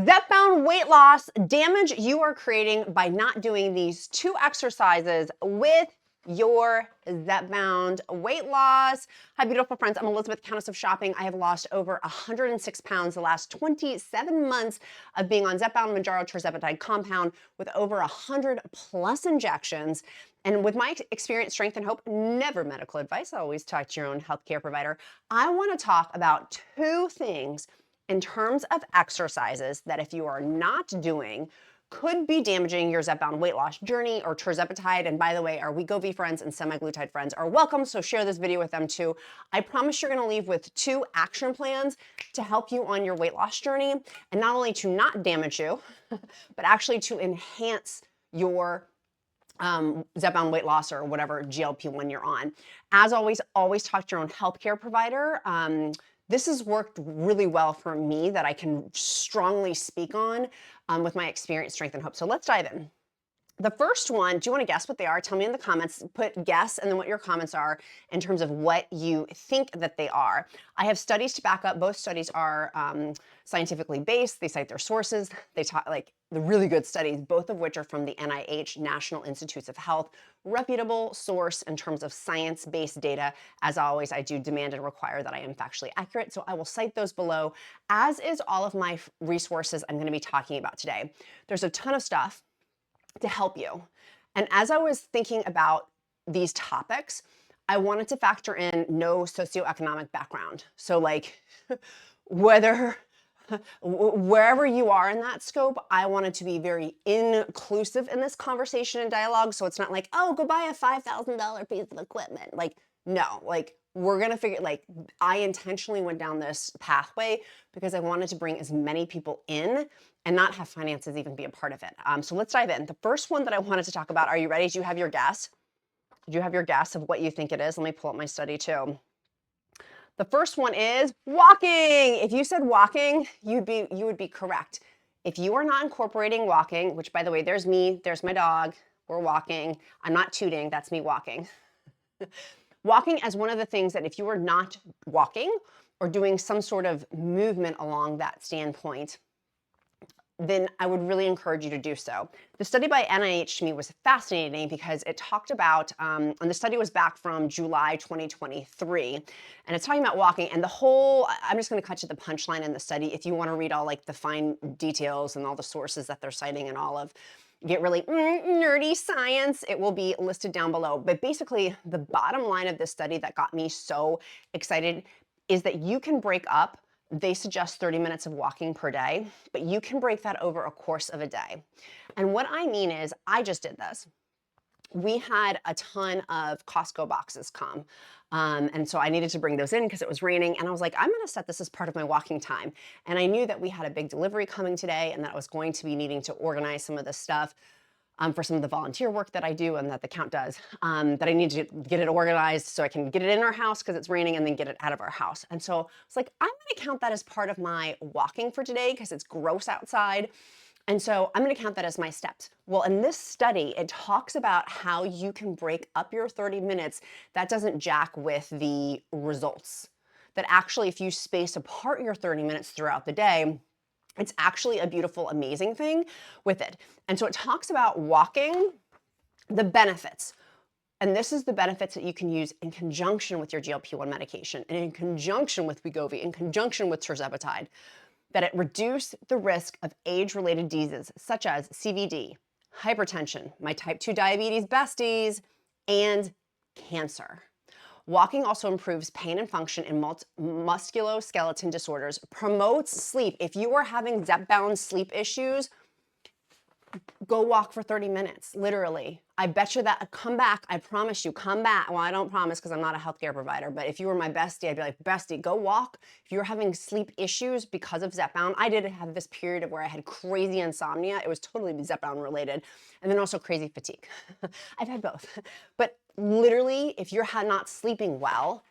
Zepbound weight loss, damage you are creating by not doing these 2 exercises with your Zepbound weight loss. Hi, beautiful friends. I'm Elizabeth, Countess of Shopping. I have lost over 106 pounds the last 27 months of being on Zepbound, Mounjaro, Tirzepatide compound with over 100 plus injections. And with my experience, strength, and hope, never medical advice. Always talk to your own healthcare provider. I want to talk about 2 things in terms of exercises that if you are not doing could be damaging your Zepbound weight loss journey or Tirzepatide. And by the way, our Wegovy friends and semaglutide friends are welcome, so share this video with them too. I promise you're gonna leave with 2 action plans to help you on your weight loss journey, and not only to not damage you, but actually to enhance your Zepbound weight loss or whatever GLP-1 you're on. As always, always talk to your own healthcare provider. This has worked really well for me that I can strongly speak on with my experience, strength, and hope. So let's dive in. The first one, do you want to guess what they are? Tell me in the comments, put guess and then what your comments are in terms of what you think that they are. I have studies to back up. Both studies are scientifically based. They cite their sources. They talk like the really good studies, both of which are from the NIH, National Institutes of Health, reputable source in terms of science-based data. As always, I do demand and require that I am factually accurate. So I will cite those below, as is all of my resources I'm going to be talking about today. There's a ton of stuff to help you. And as I was thinking about these topics, I wanted to factor in no socioeconomic background. So like wherever you are in that scope, I wanted to be very inclusive in this conversation and dialogue. So it's not like, oh, go buy a $5,000 piece of equipment. Like, no, like we're going to figure, like I intentionally went down this pathway because I wanted to bring as many people in and not have finances even be a part of it. So let's dive in. The first one that I wanted to talk about, are you ready? Do you have your guess? Do you have your guess of what you think it is? Let me pull up my study too. The first one is walking. If you said walking, you would be correct. If you are not incorporating walking, which by the way, there's me, there's my dog, we're walking. I'm not tooting, that's me walking. Walking as one of the things that if you are not walking or doing some sort of movement along that standpoint, then I would really encourage you to do so. The study by NIH to me was fascinating because it talked about, and the study was back from July 2023, and it's talking about walking and the whole, I'm just gonna cut to the punchline in the study. If you wanna read all like the fine details and all the sources that they're citing and all of, get really nerdy science, it will be listed down below. But basically the bottom line of this study that got me so excited is that you can break up, they suggest 30 minutes of walking per day, but you can break that over a course of a day. And what I mean is, I just did this. We had a ton of Costco boxes come. And so I needed to bring those in because it was raining. And I was like, I'm going to set this as part of my walking time. And I knew that we had a big delivery coming today and that I was going to be needing to organize some of this stuff for some of the volunteer work that I do and that the count does, that I need to get it organized so I can get it in our house because it's raining and then get it out of our house. And so it's like, I'm gonna count that as part of my walking for today because it's gross outside. And so I'm gonna count that as my steps. Well, in this study, it talks about how you can break up your 30 minutes. That doesn't jack with the results. That actually, if you space apart your 30 minutes throughout the day, it's actually a beautiful, amazing thing with it. And so it talks about walking, the benefits. And this is the benefits that you can use in conjunction with your GLP-1 medication and in conjunction with Wegovy, in conjunction with Tirzepatide, that it reduces the risk of age-related diseases such as CVD, hypertension, my type 2 diabetes besties, and cancer. Walking also improves pain and function in musculoskeletal disorders, promotes sleep. If you are having Zepbound sleep issues, go walk for 30 minutes, literally. I bet you that, come back, I promise you, come back. Well, I don't promise because I'm not a healthcare provider, but if you were my bestie, I'd be like, bestie, go walk. If you're having sleep issues because of Zepbound, I did have this period of where I had crazy insomnia. It was totally Zepbound related. And then also crazy fatigue. I've had both. But literally, if you're not sleeping well,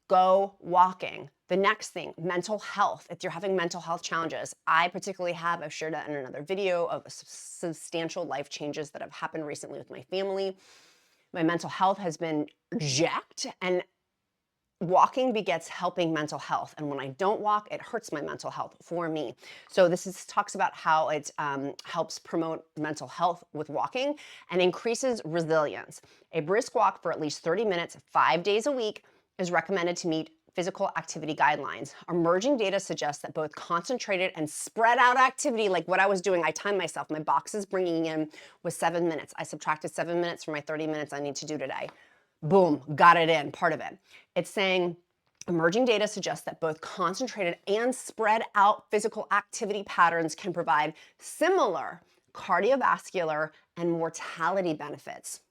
go walking. The next thing, mental health. If you're having mental health challenges, I particularly have, I've shared that in another video of substantial life changes that have happened recently with my family. My mental health has been jacked, and walking begets helping mental health. And when I don't walk, it hurts my mental health for me. So talks about how it helps promote mental health with walking and increases resilience. A brisk walk for at least 30 minutes, 5 days a week is recommended to meet physical activity guidelines. Emerging data suggests that both concentrated and spread out activity, like what I was doing, I timed myself, my boxes bringing in was 7 minutes. I subtracted 7 minutes from my 30 minutes I need to do today. Boom, got it in, part of it. It's saying emerging data suggests that both concentrated and spread out physical activity patterns can provide similar cardiovascular and mortality benefits.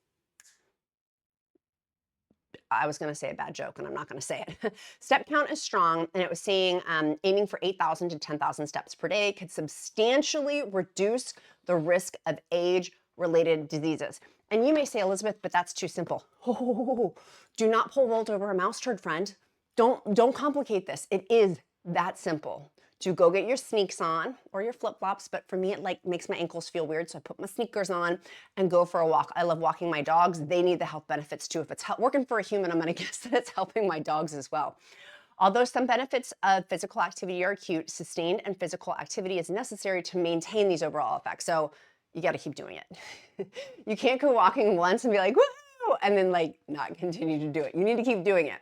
I was going to say a bad joke and I'm not going to say it. Step count is strong, and it was saying aiming for 8,000 to 10,000 steps per day could substantially reduce the risk of age-related diseases. And you may say, Elizabeth, but that's too simple. Oh, do not pole vault over a mouse turd, friend. Don't complicate this. It is that simple. To go get your sneaks on or your flip-flops, but for me it like makes my ankles feel weird, so I put my sneakers on and go for a walk. I love walking my dogs. They need the health benefits too. If it's working for a human, I'm going to guess that it's helping my dogs as well. Although some benefits of physical activity are acute, sustained and physical activity is necessary to maintain these overall effects. So you got to keep doing it. You can't go walking once and be like, woo, and then like not continue to do it. You need to keep doing it.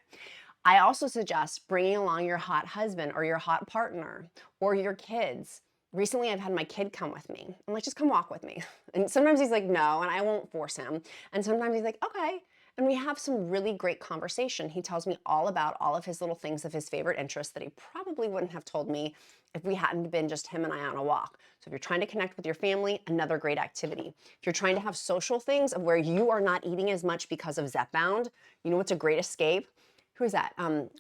I also suggest bringing along your hot husband or your hot partner or your kids. Recently, I've had my kid come with me. I'm like, just come walk with me. And sometimes he's like, no, and I won't force him. And sometimes he's like, okay. And we have some really great conversation. He tells me all about all of his little things of his favorite interests that he probably wouldn't have told me if we hadn't been just him and I on a walk. So if you're trying to connect with your family, another great activity. If you're trying to have social things of where you are not eating as much because of Zepbound, you know what's a great escape? Who is that?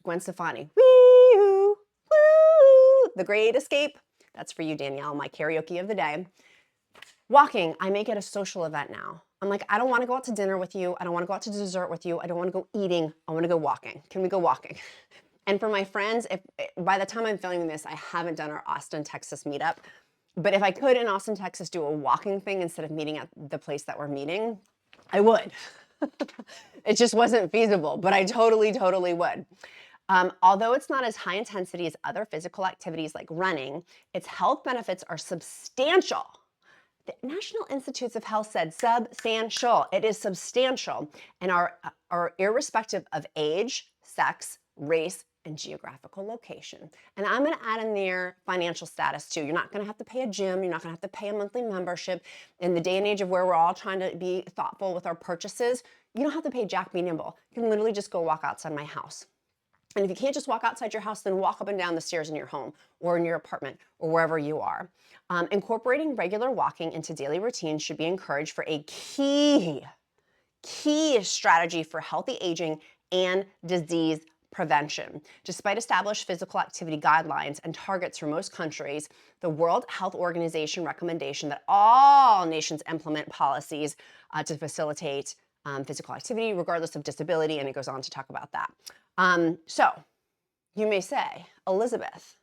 Gwen Stefani. Wee-hoo, woo, The Great Escape. That's for you, Danielle, my karaoke of the day. Walking, I make it a social event now. I'm like, I don't want to go out to dinner with you. I don't want to go out to dessert with you. I don't want to go eating. I want to go walking. Can we go walking? And for my friends, if by the time I'm filming this, I haven't done our Austin, Texas meetup. But if I could in Austin, Texas, do a walking thing instead of meeting at the place that we're meeting, I would. It just wasn't feasible, but I totally would. Although it's not as high intensity as other physical activities like running, its health benefits are substantial. The National Institutes of Health said substantial. It is substantial and are irrespective of age, sex, race, and geographical location. And I'm going to add in there financial status too. You're not going to have to pay a gym. You're not going to have to pay a monthly membership. In the day and age of where we're all trying to be thoughtful with our purchases, you don't have to pay Jack Be Nimble. You can literally just go walk outside my house. And if you can't just walk outside your house, then walk up and down the stairs in your home or in your apartment or wherever you are. Incorporating regular walking into daily routines should be encouraged for a key strategy for healthy aging and disease prevention. Despite established physical activity guidelines and targets for most countries, the World Health Organization recommendation that all nations implement policies to facilitate physical activity regardless of disability, and it goes on to talk about that. So you may say, Elizabeth,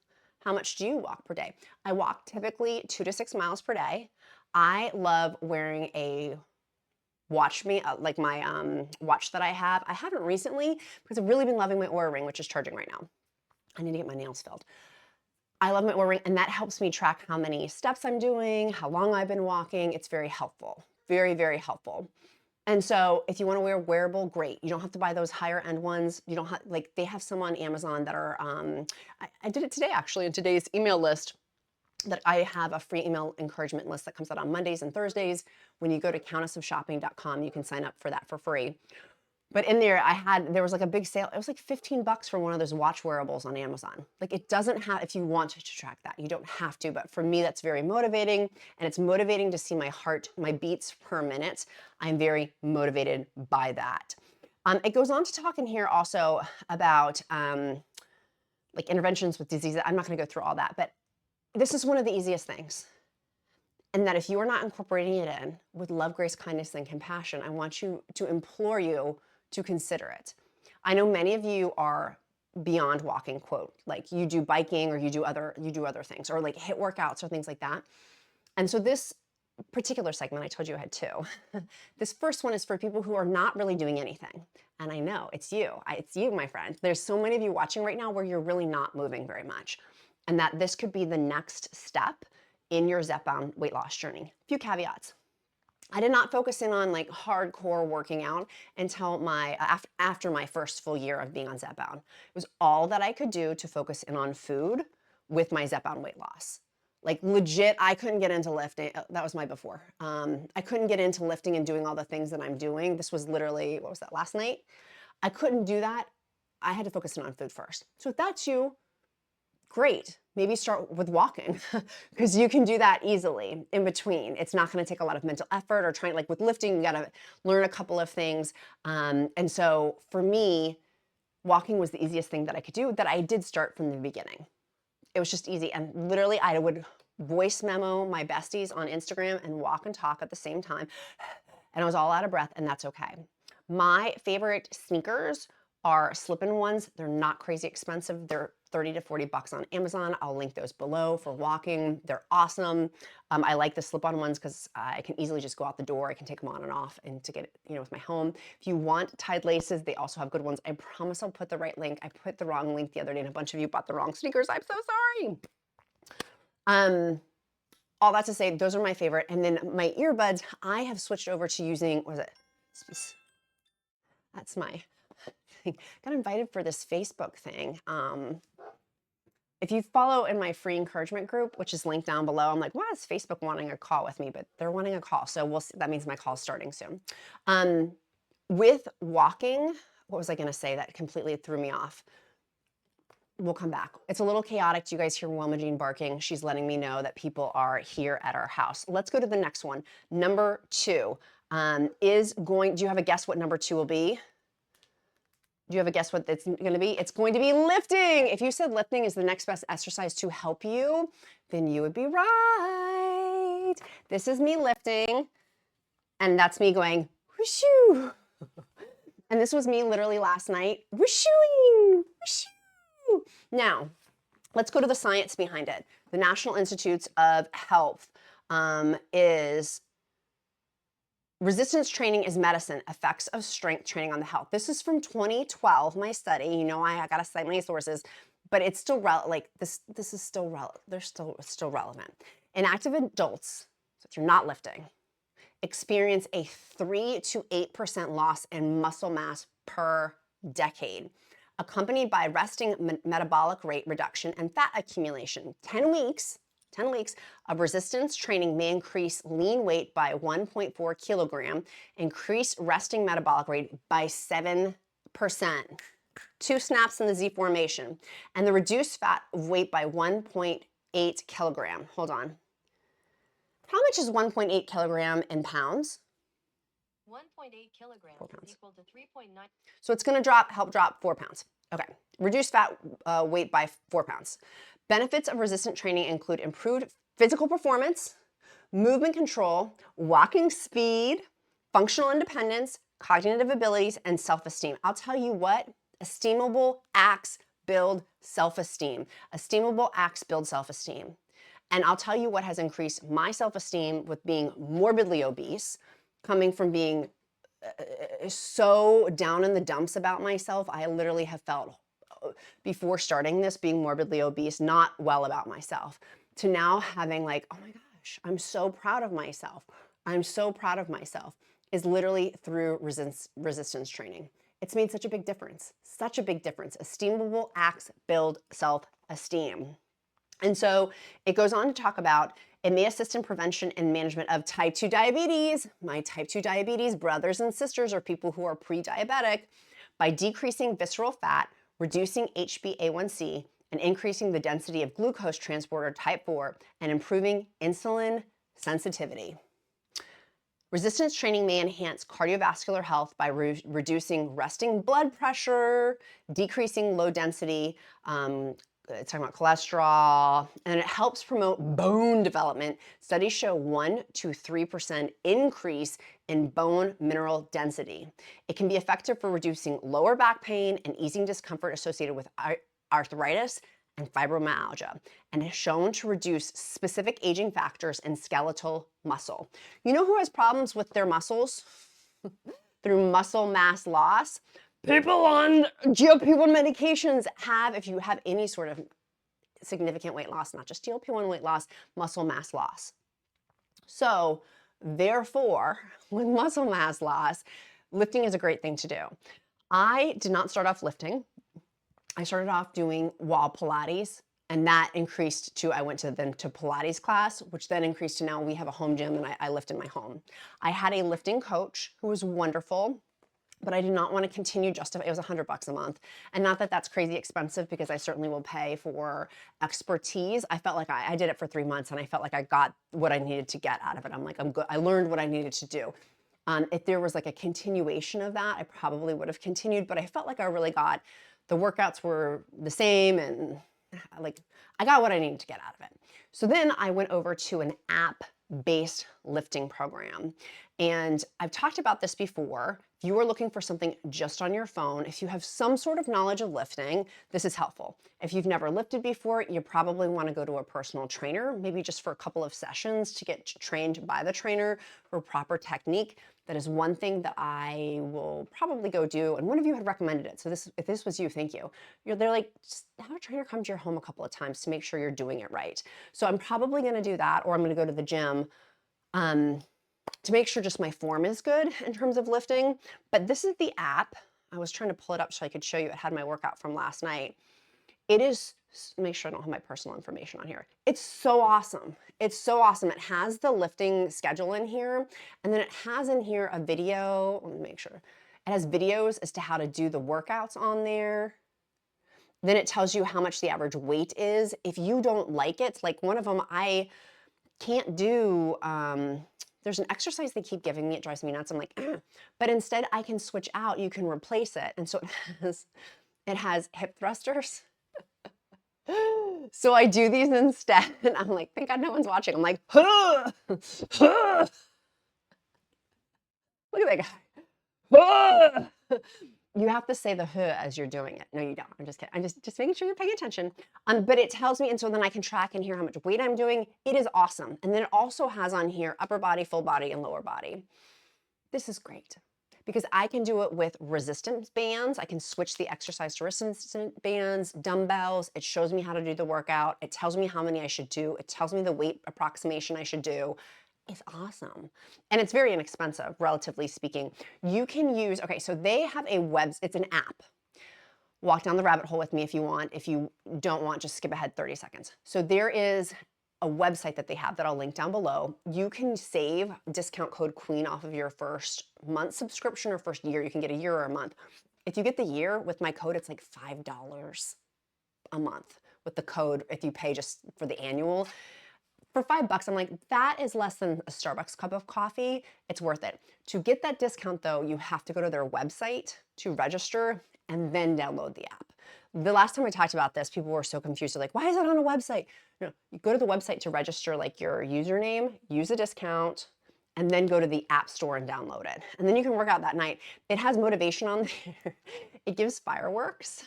how much do you walk per day? I walk typically 2 to 6 miles per day. I love wearing a watch like my watch that I have. I haven't recently because I've really been loving my Oura Ring, which is charging right now. I need to get my nails filled. I love my Oura Ring, and that helps me track how many steps I'm doing, how long I've been walking. It's very helpful, very helpful. And so if you want to wear wearable, great. You don't have to buy those higher end ones. You don't have, like, they have some on Amazon that are, I did it today actually in today's email list, that I have a free email encouragement list that comes out on Mondays and Thursdays. When you go to countessofshopping.com, you can sign up for that for free. But in there, there was like a big sale. It was like $15 for one of those watch wearables on Amazon. Like, it doesn't have, if you want to track that, you don't have to. But for me, that's very motivating. And it's motivating to see my heart, my beats per minute. I'm very motivated by that. It goes on to talk in here also about like interventions with diseases. I'm not going to go through all that, but this is one of the easiest things. And that if you are not incorporating it in with love, grace, kindness, and compassion, I want you to implore you to consider it. I know many of you are beyond walking, quote, like you do biking or you do other things, or like HIIT workouts or things like that. And so this particular segment, I told you I had two. This first one is for people who are not really doing anything. And I know it's you. It's you, my friend. There's so many of you watching right now where you're really not moving very much. And that this could be the next step in your Zepbound weight loss journey. A few caveats. I did not focus in on like hardcore working out until after my first full year of being on Zepbound. It was all that I could do to focus in on food with my Zepbound weight loss. Like legit, I couldn't get into lifting. That was my before. I couldn't get into lifting and doing all the things that I'm doing. This was literally, what was that, last night? I couldn't do that. I had to focus in on food first. So if that's you, great. Maybe start with walking because you can do that easily in between. It's not going to take a lot of mental effort or trying, like with lifting, you got to learn a couple of things. And so for me, walking was the easiest thing that I could do that I did start from the beginning. It was just easy. And literally I would voice memo my besties on Instagram and walk and talk at the same time. And I was all out of breath, and that's okay. My favorite sneakers are slip-in ones. They're not crazy expensive. They're 30 to 40 bucks on Amazon. I'll link those below for walking. They're awesome. I like the slip-on ones because I can easily just go out the door. I can take them on and off and to get it, with my home. If you want Tide laces, they also have good ones. I promise I'll put the right link. I put the wrong link the other day and a bunch of you bought the wrong sneakers. I'm so sorry. All that to say, those are my favorite. And then my earbuds, I have switched over to using, what is it? That's my thing. Got invited for this Facebook thing. If you follow in my free encouragement group, which is linked down below, I'm like, why is Facebook wanting a call with me? But they're wanting a call. So we'll see. That means my call's starting soon. With walking, what was I going to say that completely threw me off? We'll come back. It's a little chaotic. Do you guys hear Wilma Jean barking? She's letting me know that people are here at our house. Let's go to the next one. Number 2 do you have a guess what number 2 will be? Do you have a guess what it's going to be? It's going to be lifting. If you said lifting is the next best exercise to help you, then you would be right. This is me lifting, and that's me going, whooshoo. And this was me literally last night, whooshooing, whooshoo. Now, let's go to the science behind it. The National Institutes of Health is resistance training is medicine, effects of strength training on the health. This is from 2012, my study. I got to cite my sources, but it's still this is still relevant. It's still relevant. Inactive adults, so if you're not lifting, experience a 3 to 8% loss in muscle mass per decade, accompanied by resting metabolic rate reduction and fat accumulation. 10 weeks of resistance training may increase lean weight by 1.4 kilogram, increase resting metabolic rate by 7%, 2 snaps in the Z formation, and the reduced fat of weight by 1.8 kilogram. Hold on. How much is 1.8 kilogram in pounds? 1.8 kilograms is equal to 3.9. So it's going to help drop 4 pounds. Okay. Reduce fat weight by 4 pounds. Benefits of resistant training include improved physical performance, movement control, walking speed, functional independence, cognitive abilities, and self-esteem. I'll tell you what, esteemable acts build self-esteem. Esteemable acts build self-esteem. And I'll tell you what has increased my self-esteem with being morbidly obese, coming from being so down in the dumps about myself. I literally have felt, before starting this, being morbidly obese, not well about myself, to now having like, oh my gosh, I'm so proud of myself. I'm so proud of myself, is literally through resistance training. It's made such a big difference, such a big difference. Esteemable acts build self-esteem. And so it goes on to talk about it may assist in prevention and management of type 2 diabetes. My type 2 diabetes brothers and sisters are people who are pre-diabetic by decreasing visceral fat, reducing HbA1c, and increasing the density of glucose transporter type 4, and improving insulin sensitivity. Resistance training may enhance cardiovascular health by reducing resting blood pressure, decreasing low density, it's talking about cholesterol, and it helps promote bone development. Studies show 1 to 3% increase in bone mineral density. It can be effective for reducing lower back pain and easing discomfort associated with arthritis and fibromyalgia, and is shown to reduce specific aging factors in skeletal muscle. You know who has problems with their muscles through muscle mass loss? People on GLP-1 medications have, if you have any sort of significant weight loss, not just GLP-1 weight loss, muscle mass loss. So therefore, with muscle mass loss, lifting is a great thing to do. I did not start off lifting. I started off doing wall Pilates, and that increased to, I went to Pilates class, which then increased to now we have a home gym and I lift in my home. I had a lifting coach who was wonderful, but I did not want to continue it was $100 a month. And not that that's crazy expensive, because I certainly will pay for expertise. I felt like I did it for 3 months and I felt like I got what I needed to get out of it. I'm like, I'm good. I learned what I needed to do. If there was like a continuation of that, I probably would have continued, but I felt like I really got, the workouts were the same and like I got what I needed to get out of it. So then I went over to an app-based lifting program. And I've talked about this before. If you are looking for something just on your phone, if you have some sort of knowledge of lifting, this is helpful. If you've never lifted before, you probably want to go to a personal trainer, maybe just for a couple of sessions to get trained by the trainer for proper technique. That is one thing that I will probably go do. And one of you had recommended it. So if this was you, thank you. They're like, just have a trainer come to your home a couple of times to make sure you're doing it right. So I'm probably going to do that, or I'm going to go to the gym to make sure just my form is good in terms of lifting. But this is the app. I was trying to pull it up so I could show you. It had my workout from last night. It is, make sure I don't have my personal information on here. It's so awesome. It's so awesome. It has the lifting schedule in here, and then it has in here a video. Let me make sure. It has videos as to how to do the workouts on there. Then it tells you how much the average weight is. If you don't like it, like one of them, I can't do, there's an exercise they keep giving me, it drives me nuts. I'm like, but instead I can switch out, you can replace it. And so it has hip thrusters. So I do these instead, and I'm like, thank God no one's watching. I'm like, huh, huh. Look at that guy. Huh. You have to say the huh as you're doing it. No, you don't. I'm just kidding. I'm just making sure you're paying attention. But it tells me, and so then I can track and hear how much weight I'm doing. It is awesome. And then it also has on here upper body, full body, and lower body. This is great because I can do it with resistance bands. I can switch the exercise to resistance bands, dumbbells. It shows me how to do the workout. It tells me how many I should do. It tells me the weight approximation I should do. It's awesome. And it's very inexpensive, relatively speaking. You can use, okay, so they have it's an app. Walk down the rabbit hole with me if you want. If you don't want, just skip ahead 30 seconds. So there is a website that they have that I'll link down below. You can save discount code QUEEN off of your first month subscription or first year. You can get a year or a month. If you get the year with my code, it's like $5 a month with the code if you pay just for the annual. For $5, I'm like, that is less than a Starbucks cup of coffee. It's worth it. To get that discount though, you have to go to their website to register and then download the app. The last time I talked about this, people were so confused. They're like, why is it on a website? No, you go to the website to register like your username, use a discount, and then go to the app store and download it. And then you can work out that night. It has motivation on there. It gives fireworks.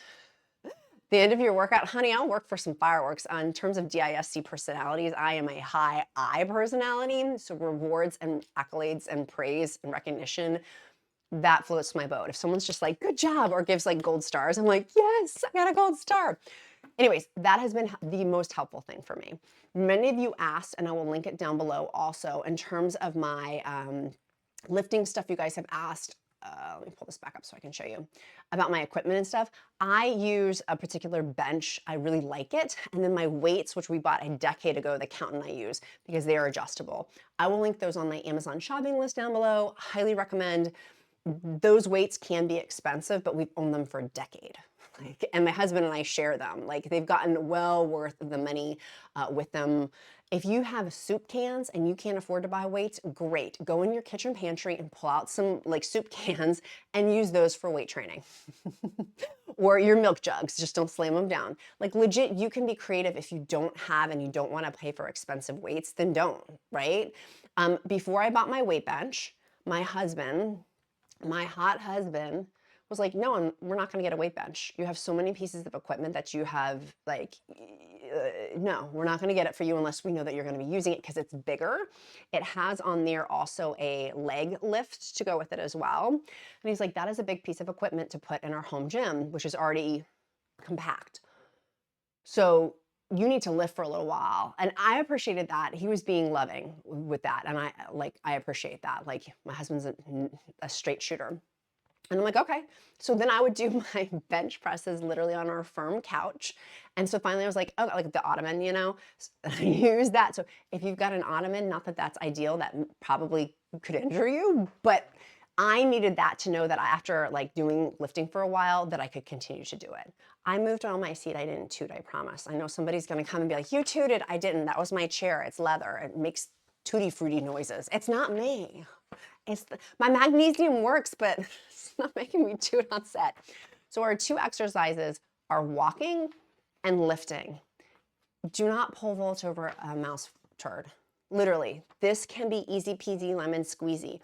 The end of your workout, honey, I'll work for some fireworks. In terms of DISC personalities, I am a high I personality. So rewards and accolades and praise and recognition, that floats my boat. If someone's just like, good job, or gives like gold stars, I'm like, yes, I got a gold star. Anyways, that has been the most helpful thing for me. Many of you asked, and I will link it down below also, in terms of my lifting stuff you guys have asked. Let me pull this back up so I can show you about my equipment and stuff. I use a particular bench. I really like it. And then my weights, which we bought a decade ago, the Count and I use because they are adjustable. I will link those on my Amazon shopping list down below. Highly recommend. Those weights can be expensive, but we've owned them for a decade. And my husband and I share them. Like they've gotten well worth the money with them. If you have soup cans and you can't afford to buy weights, great. Go in your kitchen pantry and pull out some like soup cans and use those for weight training. Or your milk jugs, just don't slam them down. Like legit, you can be creative. If you don't have and you don't want to pay for expensive weights, then don't, right? Before I bought my weight bench, my husband, my hot husband, was like, no, we're not going to get a weight bench. You have so many pieces of equipment that you have, like, no, we're not going to get it for you unless we know that you're going to be using it because it's bigger. It has on there also a leg lift to go with it as well. And he's like, that is a big piece of equipment to put in our home gym, which is already compact. So you need to lift for a little while. And I appreciated that. He was being loving with that. And I appreciate that. Like, my husband's a straight shooter. And I'm like, okay. So then I would do my bench presses literally on our firm couch. And so finally I was like, oh, like the ottoman, you know, use that. So if you've got an ottoman, not that that's ideal, that probably could injure you, but I needed that to know that after like doing lifting for a while, that I could continue to do it. I moved on my seat. I didn't toot, I promise. I know somebody's going to come and be like, you tooted. I didn't. That was my chair. It's leather. It makes tutti frutti noises. It's not me. My magnesium works, but it's not making me toot on set. So our two exercises are walking and lifting. Do not pole vault over a mouse turd. Literally, this can be easy peasy lemon squeezy.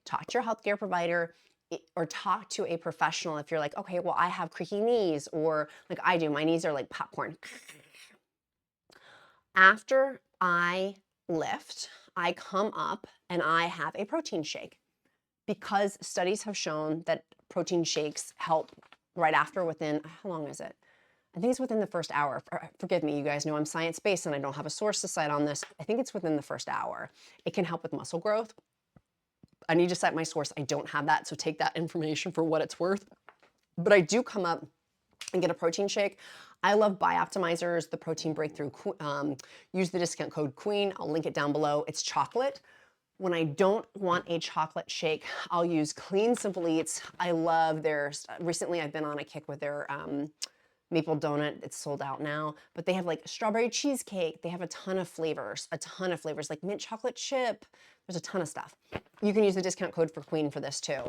Talk to your healthcare provider or talk to a professional if you're like, okay, well, I have creaky knees, or like I do, my knees are like popcorn. After I lift, I come up and I have a protein shake, because studies have shown that protein shakes help right after, within, how long is it? I think it's within the first hour. Forgive me, you guys know I'm science-based and I don't have a source to cite on this. I think it's within the first hour. It can help with muscle growth. I need to cite my source. I don't have that, so take that information for what it's worth. But I do come up and get a protein shake. I love Bioptimizers, the protein breakthrough. Use the discount code QUEEN. I'll link it down below. It's chocolate. When I don't want a chocolate shake, I'll use Clean Simple Eats. I love theirs. Recently, I've been on a kick with their maple donut. It's sold out now, but they have like strawberry cheesecake. They have a ton of flavors, like mint chocolate chip. There's a ton of stuff. You can use the discount code for QUEEN for this too.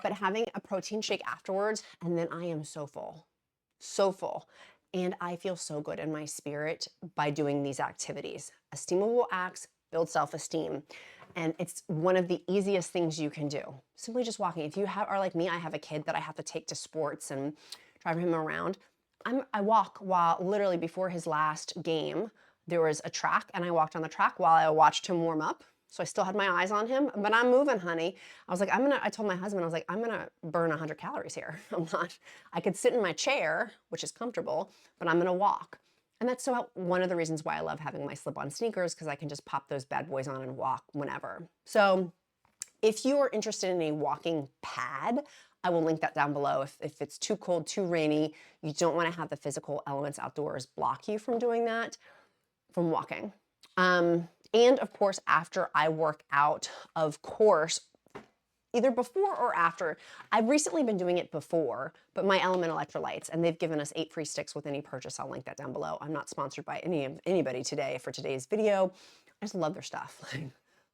But having a protein shake afterwards, and then I am so full. So full. And I feel so good in my spirit by doing these activities. Esteemable acts build self-esteem. And it's one of the easiest things you can do. Simply just walking. If you are like me, I have a kid that I have to take to sports and drive him around. I walk while, literally before his last game, there was a track, and I walked on the track while I watched him warm up. So I still had my eyes on him, but I'm moving, honey. I was like, I told my husband, I was like, I'm gonna burn 100 calories here. I could sit in my chair, which is comfortable, but I'm gonna walk. And that's one of the reasons why I love having my slip-on sneakers, because I can just pop those bad boys on and walk whenever. So if you are interested in a walking pad, I will link that down below. If it's too cold, too rainy, you don't want to have the physical elements outdoors block you from doing that, from walking. And of course, after I work out, of course, either before or after. I've recently been doing it before, but my Element electrolytes, and they've given us 8 free sticks with any purchase. I'll link that down below. I'm not sponsored by anybody today for today's video. I just love their stuff.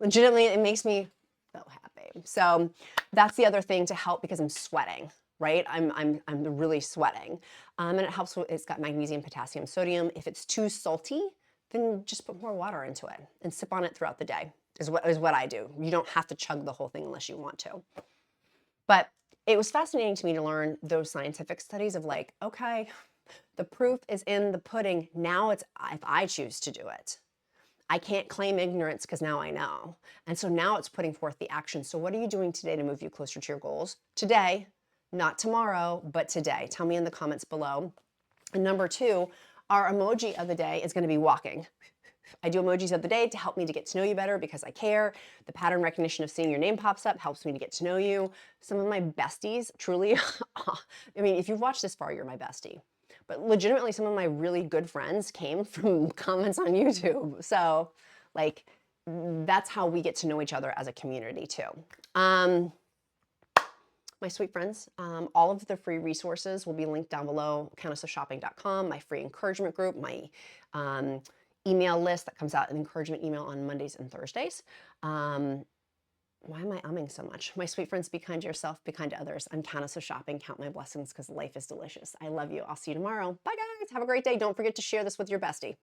Legitimately, it makes me so happy. So that's the other thing to help, because I'm sweating, right? I'm really sweating. And it helps with, it's got magnesium, potassium, sodium. If it's too salty, then just put more water into it and sip on it throughout the day, is what I do. You don't have to chug the whole thing unless you want to. But it was fascinating to me to learn those scientific studies of like, okay, the proof is in the pudding. Now it's if I choose to do it. I can't claim ignorance because now I know. And so now it's putting forth the action. So what are you doing today to move you closer to your goals? Today, not tomorrow, but today. Tell me in the comments below. And number 2, our emoji of the day is going to be walking. I do emojis of the day to help me to get to know you better because I care. The pattern recognition of seeing your name pops up helps me to get to know you. Some of my besties, truly, I mean, if you've watched this far, you're my bestie. But legitimately, some of my really good friends came from comments on YouTube. So, like, that's how we get to know each other as a community, too. My sweet friends, all of the free resources will be linked down below, countessofshopping.com, my free encouragement group, my email list that comes out, an encouragement email on Mondays and Thursdays. Why am I umming so much? My sweet friends, be kind to yourself, be kind to others. I'm Countess of Shopping. Count my blessings because life is delicious. I love you. I'll see you tomorrow. Bye, guys. Have a great day. Don't forget to share this with your bestie.